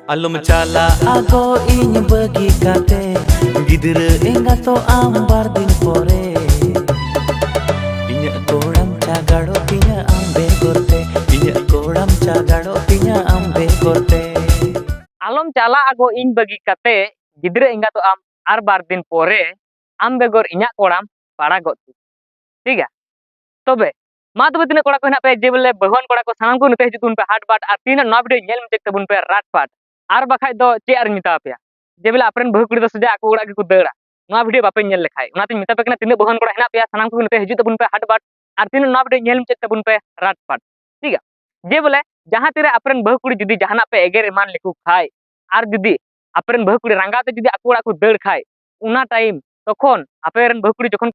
Alum chala ago iny bagi kate Gidra engato ambar din pore Inya kodam chagado tinya ambe korte Inya kodam chagado tinya ambe korte Alom chala ago iny bagi kate gidra engato am ar bar din pore am begor inya kodam paragot ठीक है तबे मा तबे तिना कोड़ा को हेना पे जे बोले भगवान कोड़ा को सानाम को नते हिजुन पे हाट बाट आर तीन नौ वीडियो नेल चेक तबुन पे रात पाट आर बखाय दो चे आर मिता पे जे बोले आपन बहु कुड़ी दो सजा को उड़ा के को दड़ा नौ वीडियो बापे नेल लेखाय उनाते मिता पे कना तीन भगवान कोड़ा हेना पे सानाम को नते हिजु तबुन पे हाट बाट आर तीन नौ वीडियो नेल चेक तबुन पे रात पाट ठीक है जे बोले जहां तिरे आपन बहु कुड़ी जुदी जहाना पे एगेर मान लिखु खाय आर जुदी आपन बहु कुड़ी रंगाते जुदी आको उड़ा को दड़ खाय उना टाइम तखन आपेरन बहु कुड़ी जखन